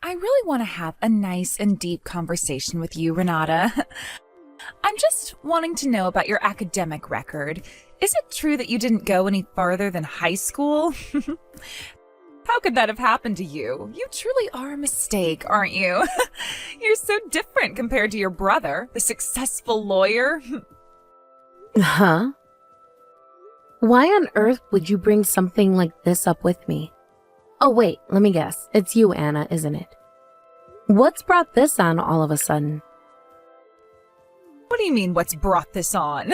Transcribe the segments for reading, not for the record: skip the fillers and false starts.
I really want to have a nice and deep conversation with you, Renata. I'm just wanting to know about your academic record. Is it true that you didn't go any farther than high school? How could that have happened to you? You truly are a mistake, aren't you? You're so different compared to your brother, the successful lawyer. Huh? Why on earth would you bring something like this up with me? Oh wait, let me guess. It's you, Anna, isn't it? What's brought this on all of a sudden? What do you mean, what's brought this on?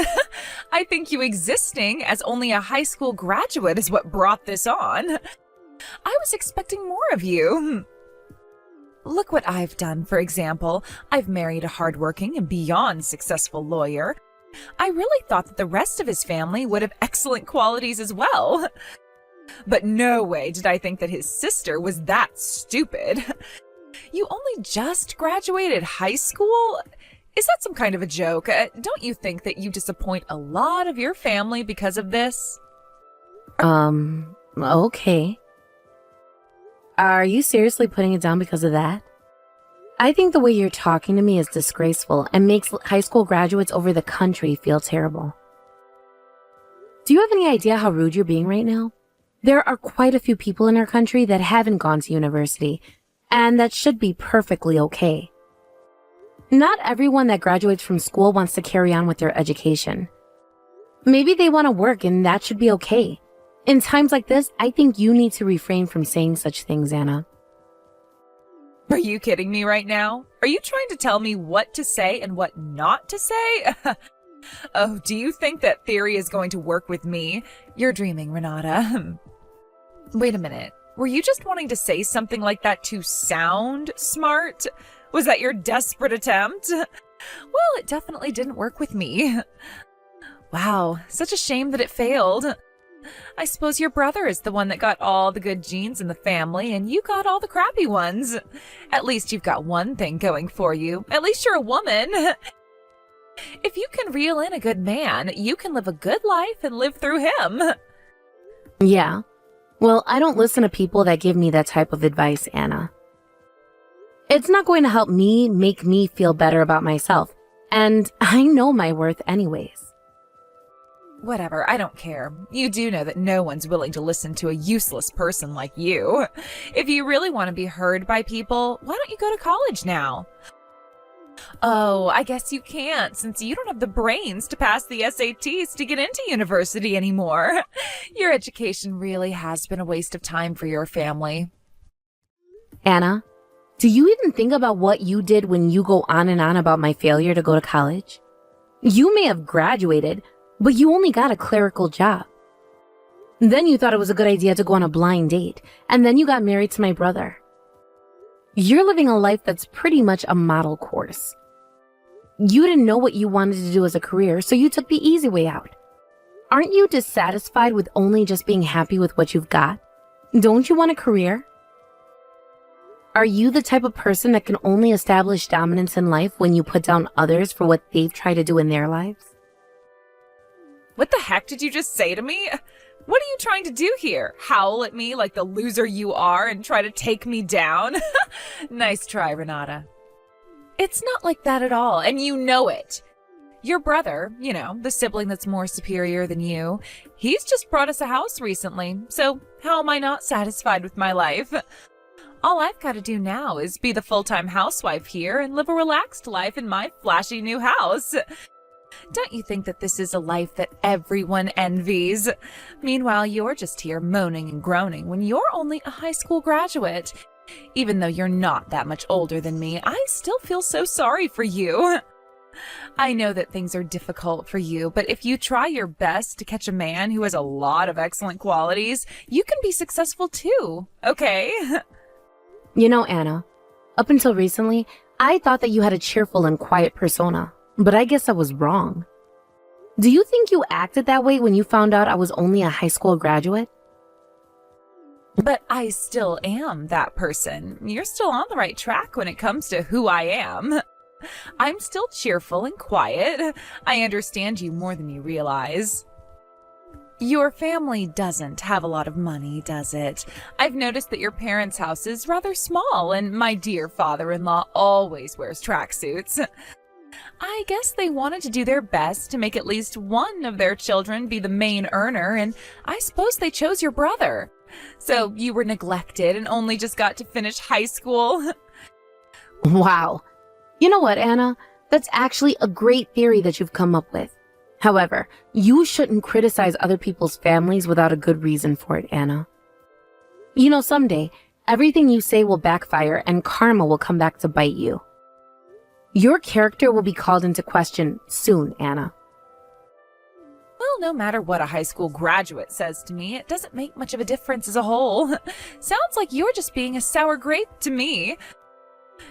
I think you existing as only a high school graduate is what brought this on. I was expecting more of you. Look what I've done, for example. I've married a hardworking and beyond successful lawyer. I really thought that the rest of his family would have excellent qualities as well. But no way did I think that his sister was that stupid. You only just graduated high school? Is that some kind of a joke? Don't you think that you disappoint a lot of your family because of this? Okay. Are you seriously putting it down because of that? I think the way you're talking to me is disgraceful and makes high school graduates over the country feel terrible. Do you have any idea how rude you're being right now? There are quite a few people in our country that haven't gone to university, and that should be perfectly okay. Not everyone that graduates from school wants to carry on with their education. Maybe they want to work, and that should be okay. In times like this, I think you need to refrain from saying such things, Anna. Are you kidding me right now? Are you trying to tell me what to say and what not to say? Oh, do you think that theory is going to work with me? You're dreaming, Renata. Wait a minute. Were you just wanting to say something like that to sound smart? Was that your desperate attempt? Well, it definitely didn't work with me. Wow, such a shame that it failed. I suppose your brother is the one that got all the good genes in the family and you got all the crappy ones. At least you've got one thing going for you. At least you're a woman. If you can reel in a good man, you can live a good life and live through him. Yeah. Well, I don't listen to people that give me that type of advice, Anna. It's not going to help me make me feel better about myself, and I know my worth anyways. Whatever, I don't care. You do know that no one's willing to listen to a useless person like you. If you really want to be heard by people, why don't you go to college now? Oh, I guess you can't, since you don't have the brains to pass the SATs to get into university anymore. Your education really has been a waste of time for your family. Anna, do you even think about what you did when you go on and on about my failure to go to college? You may have graduated, but you only got a clerical job. Then you thought it was a good idea to go on a blind date, and then you got married to my brother. You're living a life that's pretty much a model course. You didn't know what you wanted to do as a career, so you took the easy way out. Aren't you dissatisfied with only just being happy with what you've got? Don't you want a career? Are you the type of person that can only establish dominance in life when you put down others for what they've tried to do in their lives? What the heck did you just say to me? What are you trying to do here? Howl at me like the loser you are and try to take me down? Nice try, Renata. It's not like that at all, and you know it. Your brother, the sibling that's more superior than you, he's just brought us a house recently, so how am I not satisfied with my life? All I've got to do now is be the full-time housewife here and live a relaxed life in my flashy new house. Don't you think that this is a life that everyone envies? Meanwhile, you're just here moaning and groaning when you're only a high school graduate. Even though you're not that much older than me, I still feel so sorry for you. I know that things are difficult for you, but if you try your best to catch a man who has a lot of excellent qualities, you can be successful too, okay? Anna, up until recently, I thought that you had a cheerful and quiet persona. But I guess I was wrong. Do you think you acted that way when you found out I was only a high school graduate? But I still am that person. You're still on the right track when it comes to who I am. I'm still cheerful and quiet. I understand you more than you realize. Your family doesn't have a lot of money, does it? I've noticed that your parents' house is rather small, and my dear father-in-law always wears tracksuits. I guess they wanted to do their best to make at least one of their children be the main earner, and I suppose they chose your brother. So you were neglected and only just got to finish high school? Wow. You know what, Anna? That's actually a great theory that you've come up with. However, you shouldn't criticize other people's families without a good reason for it, Anna. You know, someday, everything you say will backfire and karma will come back to bite you. Your character will be called into question soon, Anna. Well, no matter what a high school graduate says to me, it doesn't make much of a difference as a whole. Sounds like you're just being a sour grape to me.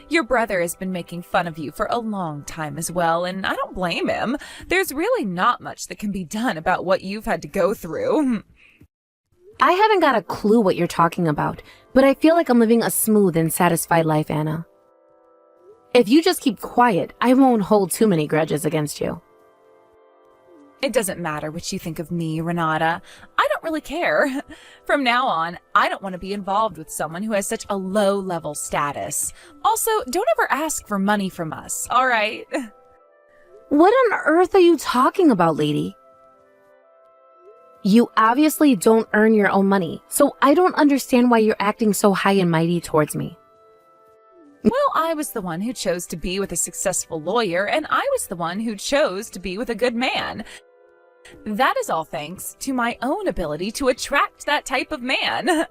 Your brother has been making fun of you for a long time as well, and I don't blame him. There's really not much that can be done about what you've had to go through. I haven't got a clue what you're talking about, but I feel like I'm living a smooth and satisfied life, Anna. If you just keep quiet, I won't hold too many grudges against you. It doesn't matter what you think of me, Renata. I don't really care. From now on, I don't want to be involved with someone who has such a low-level status. Also, don't ever ask for money from us, all right? What on earth are you talking about, lady? You obviously don't earn your own money, so I don't understand why you're acting so high and mighty towards me. Well, I was the one who chose to be with a successful lawyer, and I was the one who chose to be with a good man. That is all thanks to my own ability to attract that type of man. Now,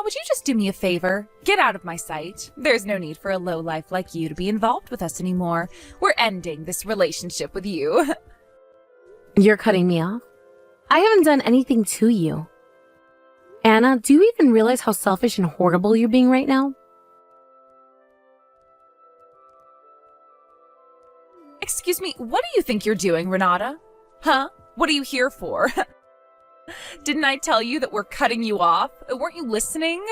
would you just do me a favor? Get out of my sight. There's no need for a lowlife like you to be involved with us anymore. We're ending this relationship with you. You're cutting me off? I haven't done anything to you. Anna, do you even realize how selfish and horrible you're being right now? Excuse me, what do you think you're doing, Renata? Huh? What are you here for? Didn't I tell you that we're cutting you off? Weren't you listening?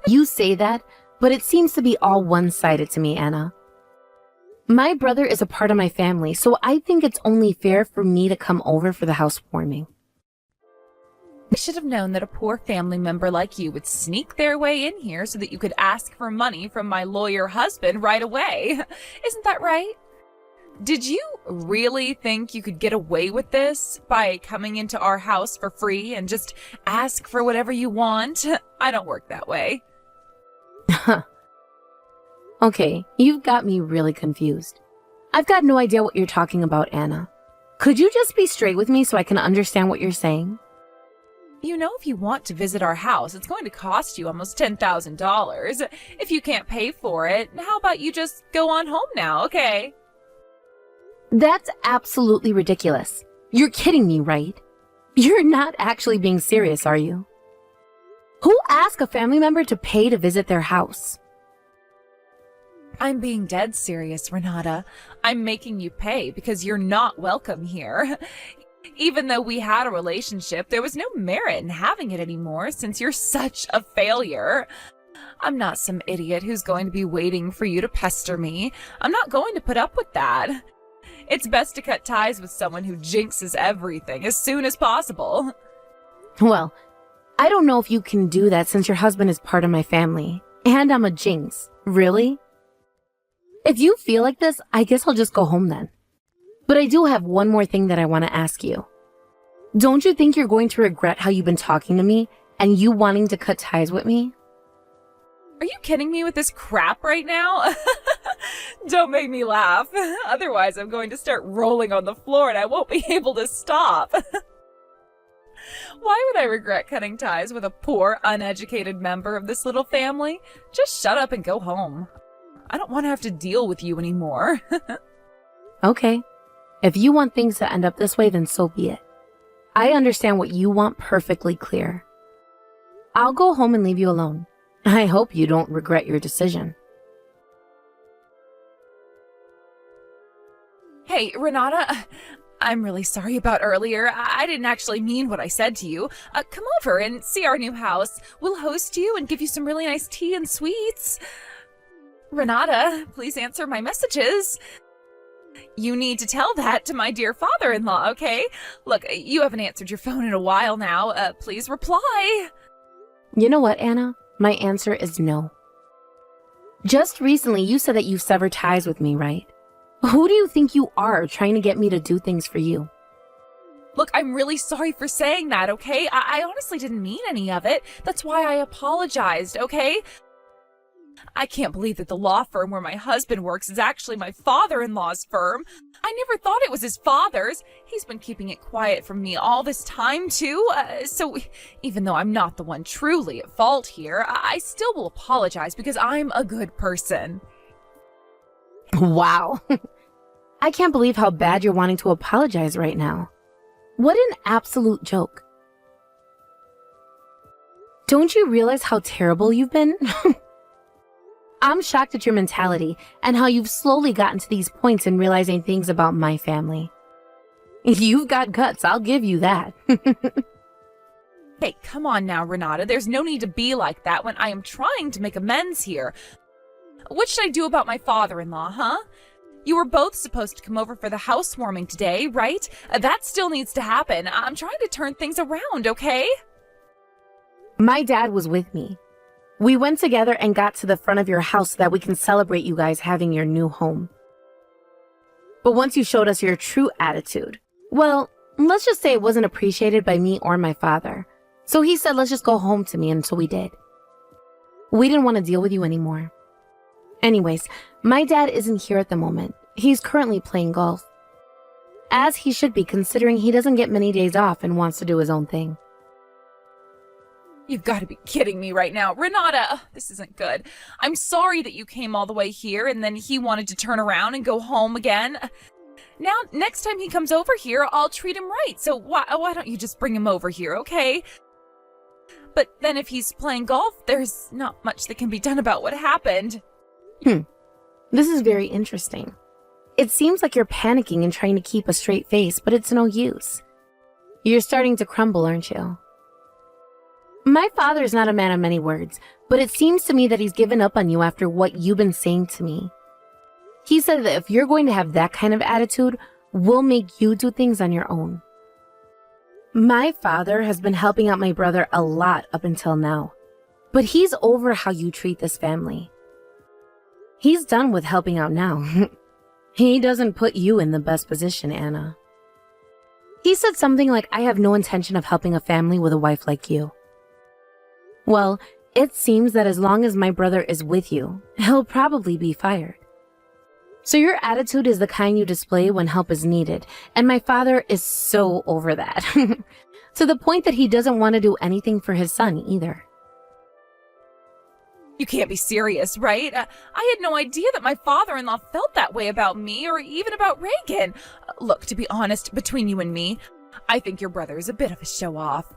You say that, but it seems to be all one-sided to me, Anna. My brother is a part of my family, so I think it's only fair for me to come over for the housewarming. I should have known that a poor family member like you would sneak their way in here so that you could ask for money from my lawyer husband right away. Isn't that right? Did you really think you could get away with this by coming into our house for free and just ask for whatever you want? I don't work that way. Okay, you've got me really confused. I've got no idea what you're talking about, Anna. Could you just be straight with me so I can understand what you're saying? You know, if you want to visit our house, it's going to cost you almost $10,000. If you can't pay for it, how about you just go on home now, okay? That's absolutely ridiculous. You're kidding me, right? You're not actually being serious, are you? Who asked a family member to pay to visit their house? I'm being dead serious, Renata. I'm making you pay because you're not welcome here. Even though we had a relationship, there was no merit in having it anymore since you're such a failure. I'm not some idiot who's going to be waiting for you to pester me. I'm not going to put up with that. It's best to cut ties with someone who jinxes everything as soon as possible. Well, I don't know if you can do that since your husband is part of my family. And I'm a jinx. Really? If you feel like this, I guess I'll just go home then. But I do have one more thing that I want to ask you. Don't you think you're going to regret how you've been talking to me and you wanting to cut ties with me? Are you kidding me with this crap right now? Don't make me laugh. Otherwise, I'm going to start rolling on the floor and I won't be able to stop. Why would I regret cutting ties with a poor, uneducated member of this little family? Just shut up and go home. I don't want to have to deal with you anymore. Okay. If you want things to end up this way, then so be it. I understand what you want perfectly clear. I'll go home and leave you alone. I hope you don't regret your decision. Hey, Renata, I'm really sorry about earlier. I didn't actually mean what I said to you. Come over and see our new house. We'll host you and give you some really nice tea and sweets. Renata, please answer my messages. You need to tell that to my dear father-in-law, okay? Look, you haven't answered your phone in a while now. Please reply. You know what, Anna? My answer is no. Just recently, you said that you severed ties with me, right? Who do you think you are trying to get me to do things for you? Look, I'm really sorry for saying that, okay? I honestly didn't mean any of it. That's why I apologized, okay? I can't believe that the law firm where my husband works is actually my father-in-law's firm. I never thought it was his father's. He's been keeping it quiet from me all this time, too. So even though I'm not the one truly at fault here, I still will apologize because I'm a good person. Wow. I can't believe how bad you're wanting to apologize right now. What an absolute joke. Don't you realize how terrible you've been? I'm shocked at your mentality and how you've slowly gotten to these points in realizing things about my family. You've got guts, I'll give you that. Hey, come on now, Renata. There's no need to be like that when I am trying to make amends here. What should I do about my father-in-law, huh? You were both supposed to come over for the housewarming today, right? That still needs to happen. I'm trying to turn things around, okay? My dad was with me. We went together and got to the front of your house so that we can celebrate you guys having your new home. But once you showed us your true attitude, well, let's just say it wasn't appreciated by me or my father. So he said, let's just go home to me, and so we did. We didn't want to deal with you anymore. Anyways, my dad isn't here at the moment. He's currently playing golf. As he should be, considering he doesn't get many days off and wants to do his own thing. You've got to be kidding me right now. Renata, this isn't good. I'm sorry that you came all the way here and then he wanted to turn around and go home again. Now, next time he comes over here, I'll treat him right. So why don't you just bring him over here, okay? But then if he's playing golf, there's not much that can be done about what happened. This is very interesting. It seems like you're panicking and trying to keep a straight face, but it's no use. You're starting to crumble, aren't you? My father is not a man of many words, but it seems to me that he's given up on you after what you've been saying to me. He said that if you're going to have that kind of attitude, we'll make you do things on your own. My father has been helping out my brother a lot up until now, but he's over how you treat this family. He's done with helping out now. He doesn't put you in the best position, Anna. He said something like, I have no intention of helping a family with a wife like you. Well, it seems that as long as my brother is with you, he'll probably be fired. So your attitude is the kind you display when help is needed, and my father is so over that. To the point that he doesn't want to do anything for his son either. You can't be serious, right? I had no idea that my father-in-law felt that way about me or even about Reagan. Look, to be honest, between you and me, I think your brother is a bit of a show-off.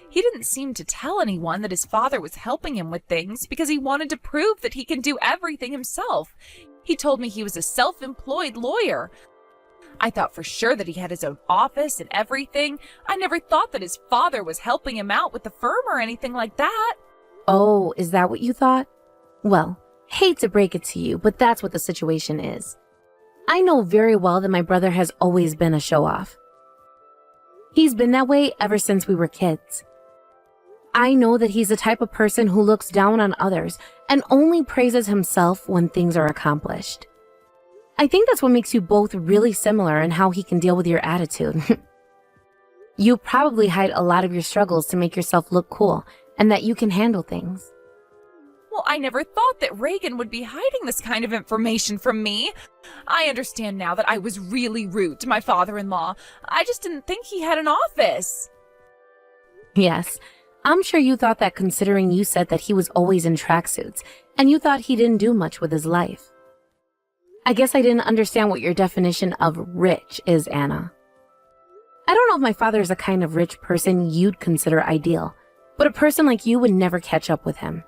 He didn't seem to tell anyone that his father was helping him with things because he wanted to prove that he can do everything himself. He told me he was a self-employed lawyer. I thought for sure that he had his own office and everything. I never thought that his father was helping him out with the firm or anything like that. Oh, is that what you thought? Well, hate to break it to you, but that's what the situation is. I know very well that my brother has always been a show-off. He's been that way ever since we were kids. I know that he's the type of person who looks down on others and only praises himself when things are accomplished. I think that's what makes you both really similar in how he can deal with your attitude. You probably hide a lot of your struggles to make yourself look cool and that you can handle things. Well, I never thought that Reagan would be hiding this kind of information from me. I understand now that I was really rude to my father-in-law. I just didn't think he had an office. Yes, I'm sure you thought that considering you said that he was always in tracksuits and you thought he didn't do much with his life. I guess I didn't understand what your definition of rich is, Anna. I don't know if my father is the kind of rich person you'd consider ideal, but a person like you would never catch up with him.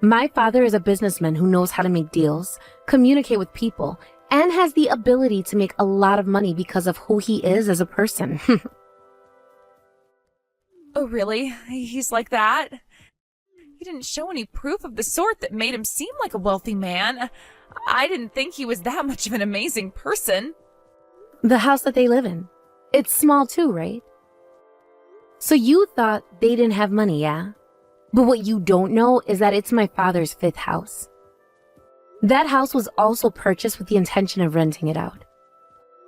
My father is a businessman who knows how to make deals, communicate with people, and has the ability to make a lot of money because of who he is as a person. Oh, really? He's like that? He didn't show any proof of the sort that made him seem like a wealthy man. I didn't think he was that much of an amazing person. The house that they live in. It's small too, right? So you thought they didn't have money, yeah? But what you don't know is that it's my father's 5th house. That house was also purchased with the intention of renting it out.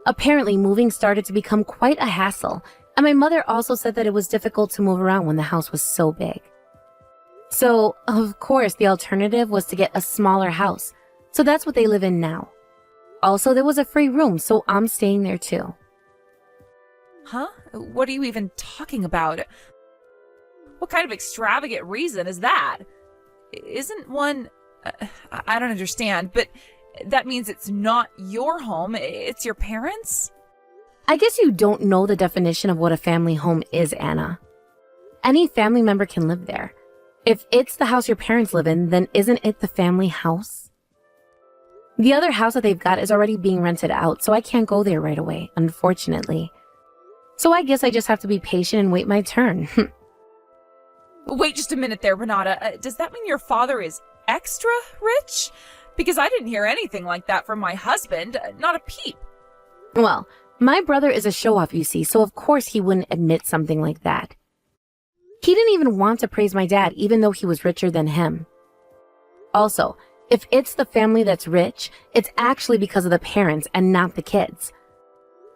Apparently, moving started to become quite a hassle, and my mother also said that it was difficult to move around when the house was so big. So, of course, the alternative was to get a smaller house, so that's what they live in now. Also, there was a free room, so I'm staying there too. Huh? What are you even talking about? What kind of extravagant reason is that? Isn't one... I don't understand, but that means it's not your home, it's your parents'? I guess you don't know the definition of what a family home is, Anna. Any family member can live there. If it's the house your parents live in, then isn't it the family house? The other house that they've got is already being rented out, so I can't go there right away, unfortunately. So I guess I just have to be patient and wait my turn. Wait just a minute there, Renata. Does that mean your father is extra rich? Because I didn't hear anything like that from my husband. Not a peep. Well, my brother is a show-off, you see, so of course he wouldn't admit something like that. He didn't even want to praise my dad, even though he was richer than him. Also, if it's the family that's rich, it's actually because of the parents and not the kids.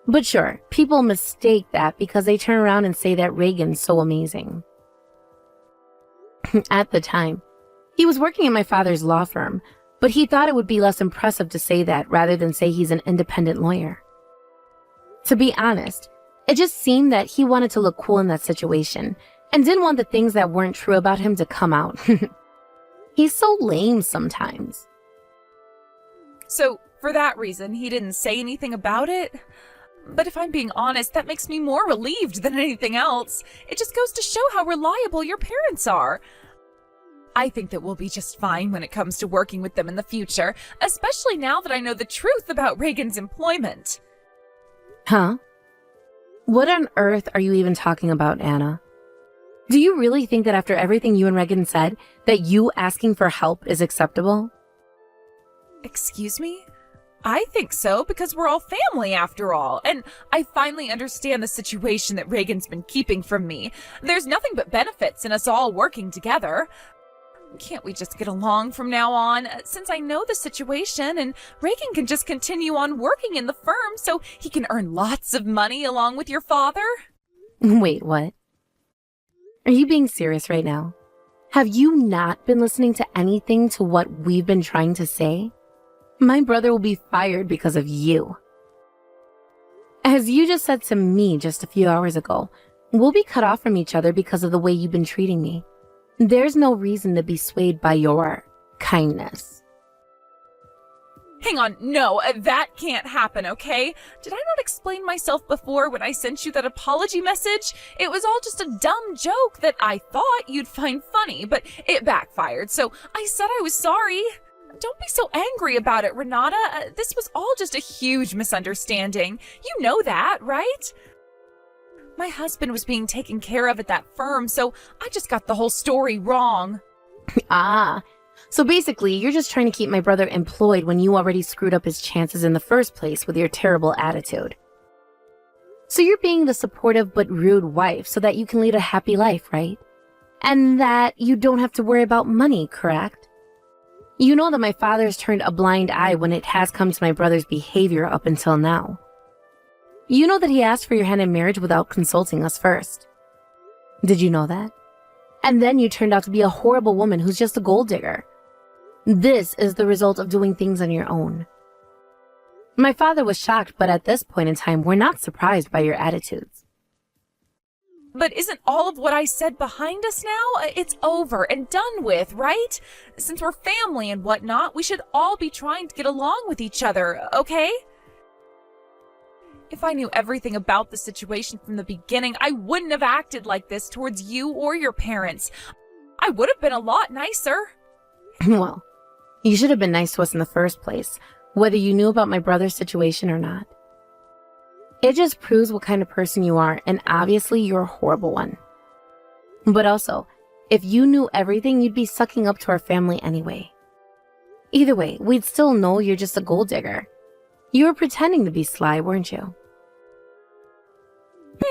But sure, people mistake that because they turn around and say that Reagan's so amazing. At the time, he was working in my father's law firm, but he thought it would be less impressive to say that rather than say he's an independent lawyer. To be honest, it just seemed that he wanted to look cool in that situation and didn't want the things that weren't true about him to come out. He's so lame sometimes. So, for that reason, he didn't say anything about it? But if I'm being honest, that makes me more relieved than anything else. It just goes to show how reliable your parents are. I think that we'll be just fine when it comes to working with them in the future, especially now that I know the truth about Reagan's employment. Huh? What on earth are you even talking about, Anna? Do you really think that after everything you and Reagan said, that you asking for help is acceptable? Excuse me? I think so, because we're all family after all, and I finally understand the situation that Reagan's been keeping from me. There's nothing but benefits in us all working together. Can't we just get along from now on, since I know the situation, and Reagan can just continue on working in the firm so he can earn lots of money along with your father? Wait, what? Are you being serious right now? Have you not been listening to anything to what we've been trying to say? My brother will be fired because of you. As you just said to me just a few hours ago, we'll be cut off from each other because of the way you've been treating me. There's no reason to be swayed by your kindness. Hang on, no, that can't happen, okay? Did I not explain myself before when I sent you that apology message? It was all just a dumb joke that I thought you'd find funny, but it backfired, so I said I was sorry. Don't be so angry about it, Renata. This was all just a huge misunderstanding. You know that, right? My husband was being taken care of at that firm, so I just got the whole story wrong. So basically, you're just trying to keep my brother employed when you already screwed up his chances in the first place with your terrible attitude. So you're being the supportive but rude wife so that you can lead a happy life, right? And that you don't have to worry about money, correct? You know that my father's turned a blind eye when it has come to my brother's behavior up until now. You know that he asked for your hand in marriage without consulting us first. Did you know that? And then you turned out to be a horrible woman who's just a gold digger. This is the result of doing things on your own. My father was shocked, but at this point in time, we're not surprised by your attitudes. But isn't all of what I said behind us now? It's over and done with, right? Since we're family and whatnot, we should all be trying to get along with each other, okay? If I knew everything about the situation from the beginning, I wouldn't have acted like this towards you or your parents. I would have been a lot nicer. Well, you should have been nice to us in the first place, whether you knew about my brother's situation or not. It just proves what kind of person you are, and obviously you're a horrible one. But also, If you knew everything, you'd be sucking up to our family anyway. Either way, we'd still know you're just a gold digger. You were pretending to be sly, weren't you?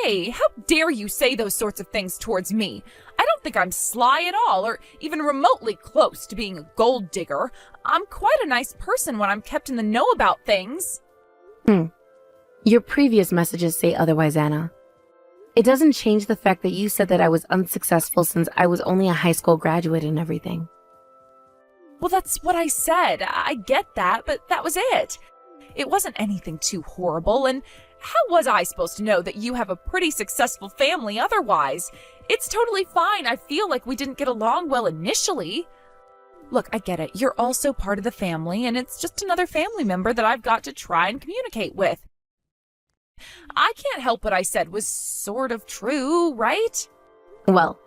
Hey, how dare you say those sorts of things towards me? I don't think I'm sly at all, or even remotely close to being a gold digger. I'm quite a nice person when I'm kept in the know about things. Your previous messages say otherwise, Anna. It doesn't change the fact that you said that I was unsuccessful since I was only a high school graduate and everything. Well, that's what I said. I get that, but that was it. It wasn't anything too horrible, and how was I supposed to know that you have a pretty successful family otherwise? It's totally fine. I feel like we didn't get along well initially. Look, I get it. You're also part of the family, and it's just another family member that I've got to try and communicate with. I can't help what I said was sort of true, right? Well,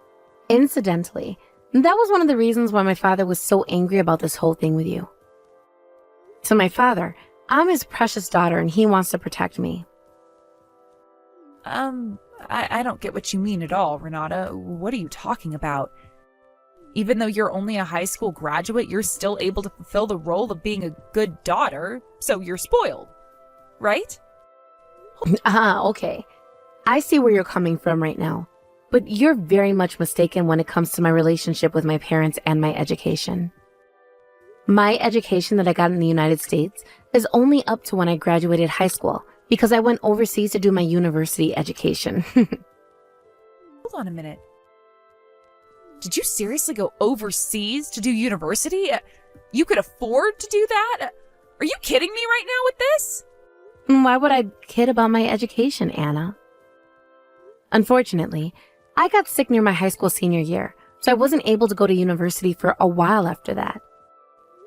incidentally, that was one of the reasons why my father was so angry about this whole thing with you. To my father, I'm his precious daughter and he wants to protect me. I don't get what you mean at all, Renata. What are you talking about? Even though you're only a high school graduate, you're still able to fulfill the role of being a good daughter, so you're spoiled, right? Okay. I see where you're coming from right now, but you're very much mistaken when it comes to my relationship with my parents and my education. My education that I got in the United States is only up to when I graduated high school because I went overseas to do my university education. Hold on a minute. Did you seriously go overseas to do university? You could afford to do that? Are you kidding me right now with this? Why would I kid about my education, Anna? Unfortunately, I got sick near my high school senior year, so I wasn't able to go to university for a while after that.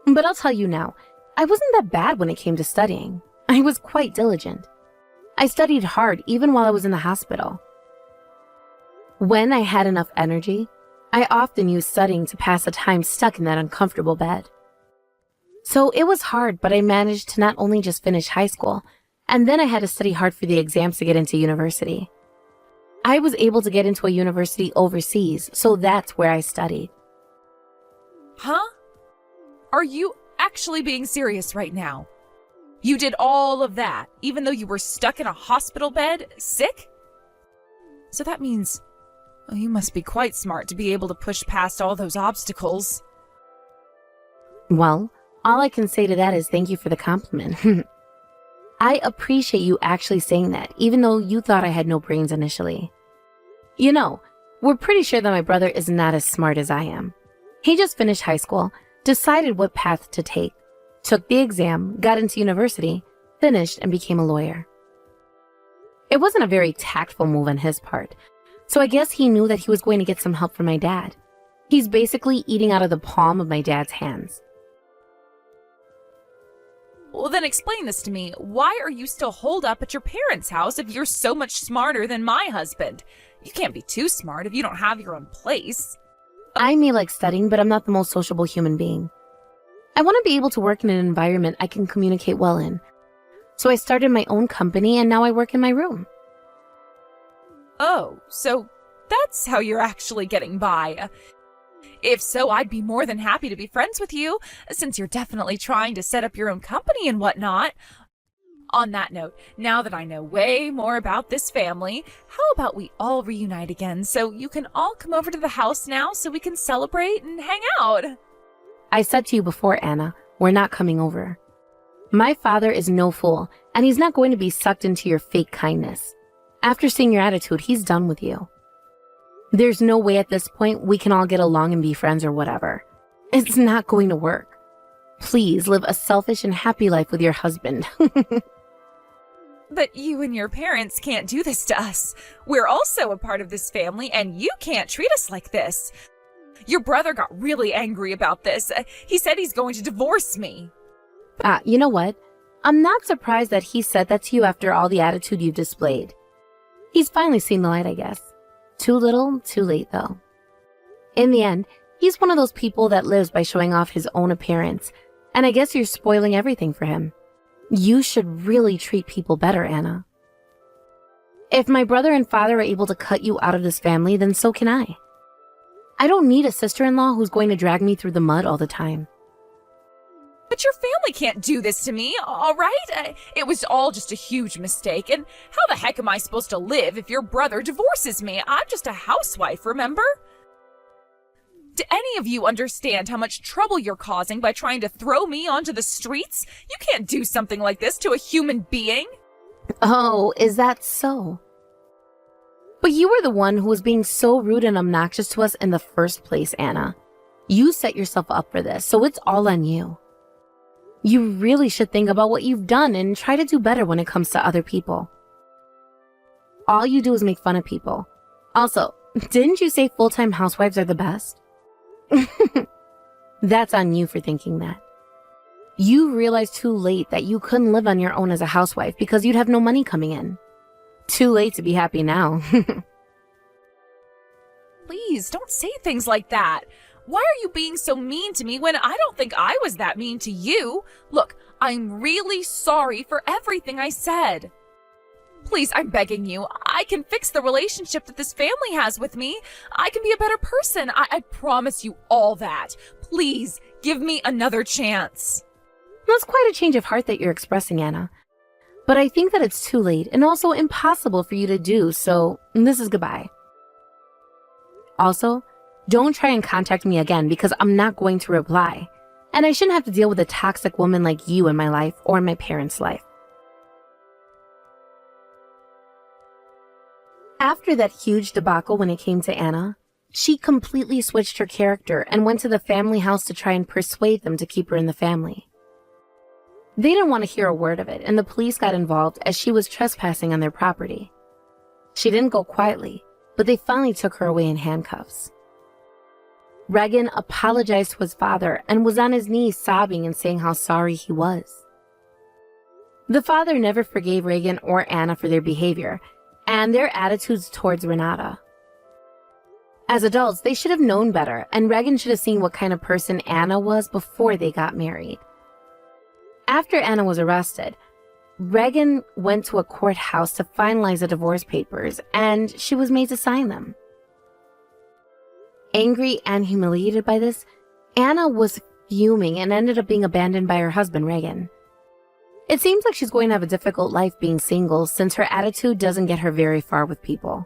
But I'll tell you now, I wasn't that bad when it came to studying. I was quite diligent. I studied hard even while I was in the hospital. When I had enough energy, I often used studying to pass the time stuck in that uncomfortable bed. So it was hard, but I managed to not only just finish high school, and then I had to study hard for the exams to get into university. I was able to get into a university overseas, so that's where I studied. Huh? Are you actually being serious right now? You did all of that, even though you were stuck in a hospital bed, sick? So that means, well, you must be quite smart to be able to push past all those obstacles. Well, all I can say to that is thank you for the compliment. I appreciate you actually saying that, even though you thought I had no brains initially. You know, we're pretty sure that my brother is not as smart as I am. He just finished high school, decided what path to take, took the exam, got into university, finished, and became a lawyer. It wasn't a very tactful move on his part, so I guess he knew that he was going to get some help from my dad. He's basically eating out of the palm of my dad's hands. Well, then explain this to me. Why are you still holed up at your parents' house if you're so much smarter than my husband? You can't be too smart if you don't have your own place. I may like studying, but I'm not the most sociable human being. I want to be able to work in an environment I can communicate well in. So I started my own company and now I work in my room. Oh, so that's how you're actually getting by. If so, I'd be more than happy to be friends with you, since you're definitely trying to set up your own company and whatnot. On that note, now that I know way more about this family, how about we all reunite again so you can all come over to the house now so we can celebrate and hang out? I said to you before, Anna, we're not coming over. My father is no fool, and he's not going to be sucked into your fake kindness. After seeing your attitude, he's done with you. There's no way at this point we can all get along and be friends or whatever. It's not going to work. Please live a selfish and happy life with your husband. But you and your parents can't do this to us. We're also a part of this family, and you can't treat us like this. Your brother got really angry about this. He said he's going to divorce me. You know what? I'm not surprised that he said that to you after all the attitude you've displayed. He's finally seen the light, I guess. Too little, too late, though. In the end, he's one of those people that lives by showing off his own appearance, and I guess you're spoiling everything for him. You should really treat people better, Anna. If my brother and father are able to cut you out of this family, then so can I. I don't need a sister-in-law who's going to drag me through the mud all the time. But your family can't do this to me, all right? It was all just a huge mistake, and how the heck am I supposed to live if your brother divorces me? I'm just a housewife, remember? Do any of you understand how much trouble you're causing by trying to throw me onto the streets? You can't do something like this to a human being. Oh, is that so? But you were the one who was being so rude and obnoxious to us in the first place, Anna. You set yourself up for this, so it's all on you. You really should think about what you've done and try to do better when it comes to other people. All you do is make fun of people. Also, didn't you say full-time housewives are the best? That's on you for thinking that. You realized too late that you couldn't live on your own as a housewife because you'd have no money coming in. Too late to be happy now. Please, don't say things like that. Why are you being so mean to me when I don't think I was that mean to you? Look, I'm really sorry for everything I said. Please, I'm begging you. I can fix the relationship that this family has with me. I can be a better person. I promise you all that. Please, give me another chance. That's quite a change of heart that you're expressing, Anna. But I think that it's too late and also impossible for you to do, so this is goodbye. Also, don't try and contact me again because I'm not going to reply. And I shouldn't have to deal with a toxic woman like you in my life or in my parents' life. After that huge debacle when it came to Anna, she completely switched her character and went to the family house to try and persuade them to keep her in the family. They didn't want to hear a word of it, and the police got involved as she was trespassing on their property. She didn't go quietly, but they finally took her away in handcuffs. Regan apologized to his father and was on his knees sobbing and saying how sorry he was. The father never forgave Regan or Anna for their behavior and their attitudes towards Renata. As adults, they should have known better, and Regan should have seen what kind of person Anna was before they got married. After Anna was arrested, Regan went to a courthouse to finalize the divorce papers, and she was made to sign them. Angry and humiliated by this, Anna was fuming and ended up being abandoned by her husband, Regan. It seems like she's going to have a difficult life being single since her attitude doesn't get her very far with people.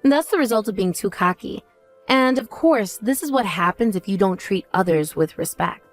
That's the result of being too cocky. And of course, this is what happens if you don't treat others with respect.